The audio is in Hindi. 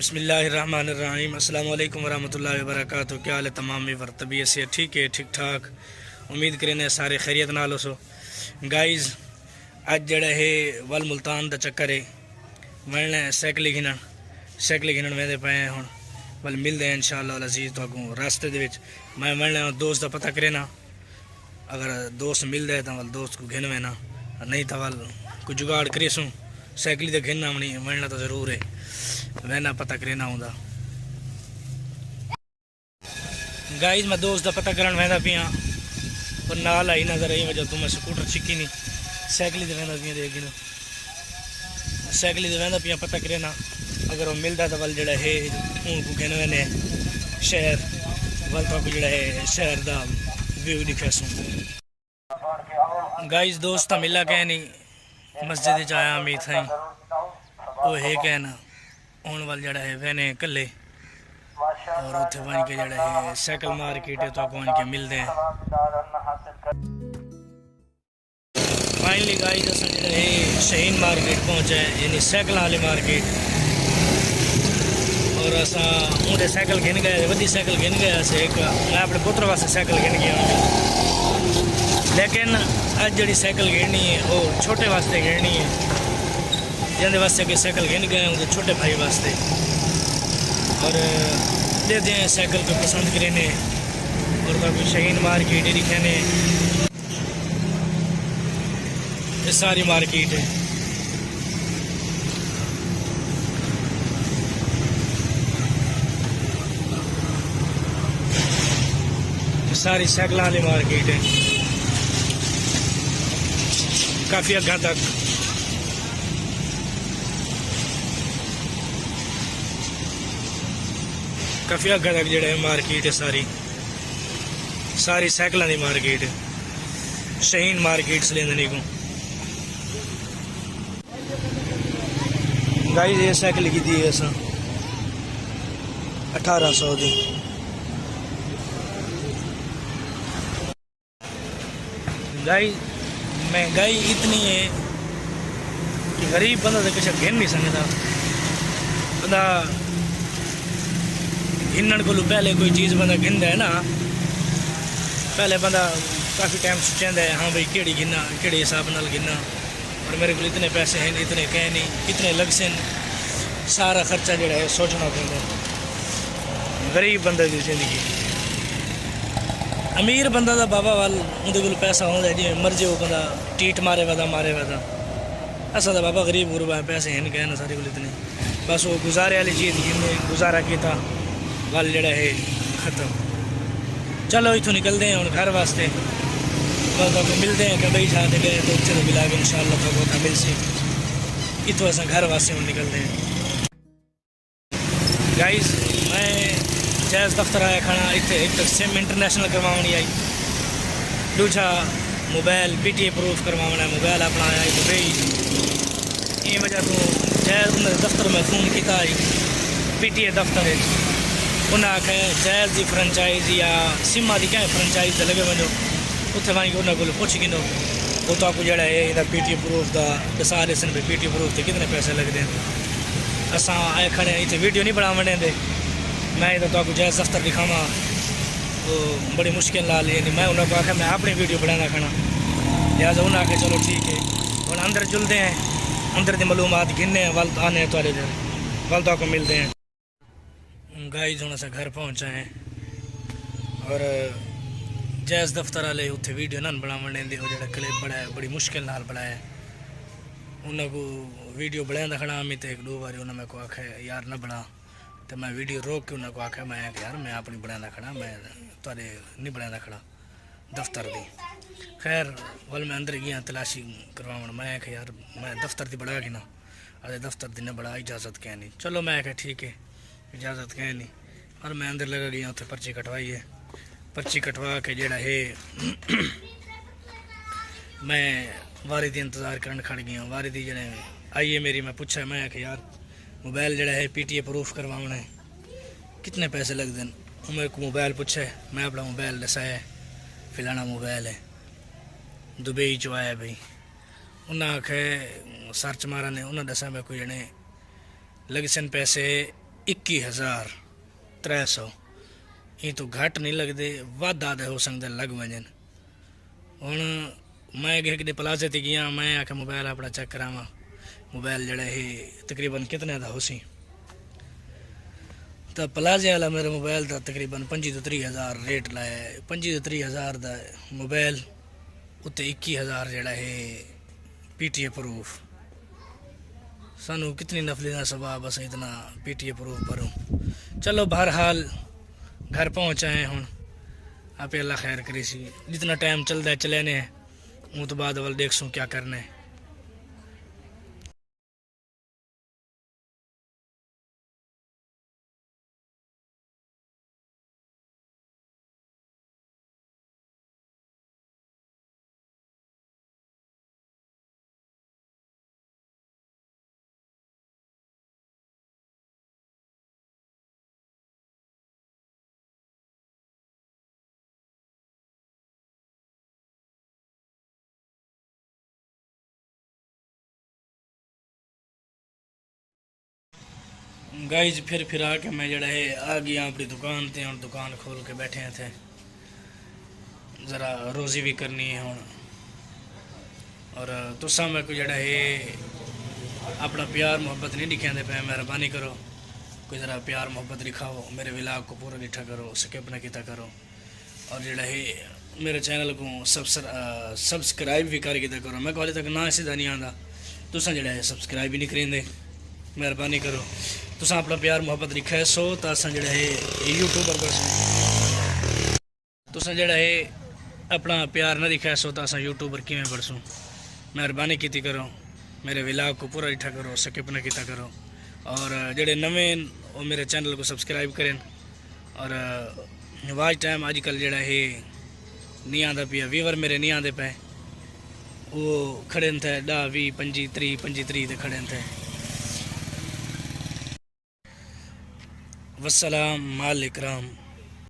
बिस्मिल्लाहिर्रहमानिर्रहीम अस्सलाम वालेकुम वरहमतुल्लाहि वबरकातुहू। क्या हाल है तमाम वीवर? तबीयत से ठीक है, ठीक ठाक। उम्मीद करें सारे खैरियत नाल हो। गाइज अज जड़ा है वल मुल्तान का चक्कर है वलने सैकल घिनण वेंदे पे हैं। हुण वल मिलते हैं इंशाअल्लाह अज़ीज़ तो अगों रास्ते दे विच मैं वलने दोस्त का पता करे ना। अगर दोस्त मिलता है तो वल दोस्त को घिन वेना, नहीं तो वल कोई जुगाड़ करेसूँ। सैकली तो घिनना वनी वलना तो ज़रूर है, वहना पता करे ना आउंदा। गाइज मैं दोस्त का पता करन वेंदा पिया पर नाल आई नजर आई वजह तो मैं स्कूटर छिकी नहीं। सैकली दे वेंदा पिया देख सैकली दे वेंदा पिया पता करे ना। अगर वो मिलता तो वल जड़ा है उनको कहने वेने शहर वल तो जड़ा है शहर का व्यू दिखासूँ। गाइज दोस्त मिला कह नहीं मस्जिद आया मी थी वो है कहना आने वाल जड़ा है वहने कले और उत्थे वन के जड़ा है साइकिल मार्केट है तो वन के मिलते हैं। फाइनली गाइस अस जड़ा है शहीन मार्केट पहुंचे यानी साइकिल वाली मार्केट और असा उन्हें साइकिल घिन गए वड्डी साइकिल घिन गया से एक मैं अपने पुत्र वास्ते साइकिल घिन गया लेकिन अज जड़ी साइकिल घिननी है वो छोटे वास्ते घिननी है जिंदे वास्ते के साइकिल घिन गए उनके छोटे भाई वास्ते और देते हैं साइकिल को पसंद करें और कोई शहीन मार्केट ही दिखाने ये सारी मार्केट है। ये सारी साइकिल वाली मार्केट है काफ़ी अग्गा तक। काफ़ी अग्गा तक जड़ा है मार्केट है सारी साइकिलों की मार्केट है शहीन मार्केट से लेंदे को। गाइस ये साइकिल की दी है असा 1800 की। गाइस महंगाई इतनी है कि गरीब बंदा तो कुछ गिन नहीं सकता। बंदा गिनण को पहले कोई चीज़ बंदा गिनता है ना, पहले बंदा काफ़ी टाइम सोचता है हाँ भाई केड़ी गिना केड़े हिसाब नाल गिना और मेरे को इतने पैसे हैं इतने कह नहीं कितने लग सन सारा खर्चा जड़ा है सोचना पैंदा। गरीब बंदे की जिंदगी अमीर बंदा दा बाबा वाल उनके को पैसा होंगे जिमें मर्जी वो बंदा टीट मारे वादा असा तो बाबा गरीब गुरबा है पैसे हैं कहना सारे को इतने बस वो गुजारे वाली चीज़ जिन्हें गुजारा किया वल जड़ा है ख़त्म। चलो इतों निकलते हैं हम घर वास्ते तो मिलते हैं कभी साथ गए तो उसे तो मिला के इंशाअल्लाह तो बहुत मिल सी इतों अस घर वास्ते हम निकलते हैं। गाइस मैं जैज़ दफ्तर आया खाना इतने एक तो सिम इंटरनेशनल करवानी आई दूसरा मोबाइल PTA प्रूफ करवाना मोबाइल अपना आया दुबई ये वजह तो जैज़ उन्हें दफ्तर में फ़ोन किया PTA दफ्तर उन्हें आखे जैज़ की फ्रेंचाइज या सिमा की क्या फ्रेंचाइज लगे वजो उत्थे वहीं उन्होंने पुछ गिनो वो तो आपको जड़ा है इधर PTA प्रूफ का दसा देसन पे PTA प्रूफ के कितने पैसे लगते हैं। असा आए खड़े इतने वीडियो नहीं बना दे मैं इधर तो आपको जैज़ दफ्तर दिखावा तो बड़ी मुश्किल ला ली मैं उन्होंने आखा मैं अपनी वीडियो बनाना खाना लिहाजा उन्हें आके चलो ठीक है और अंदर जुलते हैं अंदर की मालूमात गिनने वल आने थोड़े देर वल तो आपको मिलते हैं। गाइस हुण अस घर पहुँचा हैं और जैज़ दफ्तर वाले उत्थे वीडियो ना बनावन देंदे वो जो क्लिप बनाया बड़ी मुश्किल नाल बनाया उन्होंने को वीडियो बनाया खड़ा मैं तो एक दो बार उन्होंने को आखा यार ना बना तो मैं वीडियो रोक के उन्होंने को आखा मैं यार मैं अपनी बनाना खड़ा मैं तुहाडे नहीं बनाना खड़ा दफ्तर की। खैर वल मैं अंदर गया तलाशी करवावन मैं आखा यार मैं दफ्तर की बड़ा कि ना अरे दफ्तर की ना बड़ा इजाज़त क्या नहीं। चलो मैं आखा ठीक है इजाज़त क्या नहीं और मैं अंदर लगा गया उत्थे पर्ची कटवाई है पर्ची कटवा के जड़ा है मैं वारिदी इंतज़ार करन खड़ गया वारिदी जड़े आई है मेरी मैं पूछा मैं आखा यार मोबाइल जड़ा है PTA प्रूफ करवाना है कितने पैसे लगते हैं। मेरे को मोबाइल पूछा मैं अपना मोबाइल दसाया फिलाना मोबाइल है दुबई चो आया भाई उन्हें आखे सर्च मारा ने उन्हें दसा मैं कोई जने लग सन पैसे 21,300। ये तो घट नहीं लगते, वध आदे हो सकते लग वजन। हूँ मैं एक प्लाजे ते गया, मैं आख्या मोबाइल अपना चेक करावा। मोबाइल जड़ा है तकरीबन कितने का हो सी, तो प्लाजे वाला मेरे मोबाइल का तकरीबन 25 तो 30,000 रेट लाया है। 25 तो 30,000 का मोबाइल उत्ते 21,000 जड़ा है PTA प्रूफ। सानू कितनी नफली का स्वभाव, बस इतना PTA प्रूफ भरूँ। चलो बहरहाल घर पहुँचाए हूँ, आप अल्लाह खैर करी सी। जितना टाइम चलता है चले ने, वो तो बाद वाल देख सूँ क्या करना है। गाइज फिर आके मैं जड़ा है आ गया अपनी दुकान ते, और दुकान खोल के बैठे हैं थे। ज़रा रोज़ी भी करनी है हूँ, और तुसा मैं को जड़ा है अपना प्यार मोहब्बत नहीं दिखाते पे, मेहरबानी करो कोई ज़रा प्यार मोहब्बत दिखाओ, मेरे व्लॉग को पूरा डिठा करो, स्किप ना किया करो। और जड़ा है मेरे चैनल को सब्सक्राइब भी कर किया करो। मैं कॉलेज तक ना सीधा नहीं आता, तुसा जड़ा है सब्सक्राइब भी नहीं करेंगे, मेहरबानी करो। तुसा अपना प्यार मोहब्बत लिखा है सो, तो असा जड़ा है यूट्यूबर बस, तुसा जड़ा है अपना प्यार ना दिखा है सो, तो असा यूट्यूबर किमें बढ़सूँ। मेहरबानी की करो, मेरे व्लॉग को पूरा इठा करो, स्किप ना किया करो। और जड़े नवे वो मेरे चैनल को सब्सक्राइब करें। और वाच टाइम अजकल जड़ा है नहीं आता पिया, व्यूवर मेरे नहीं आते पे, वो खड़े थे 10 20 25 30 ते खड़े थे। वस्सलाम माल इकराम।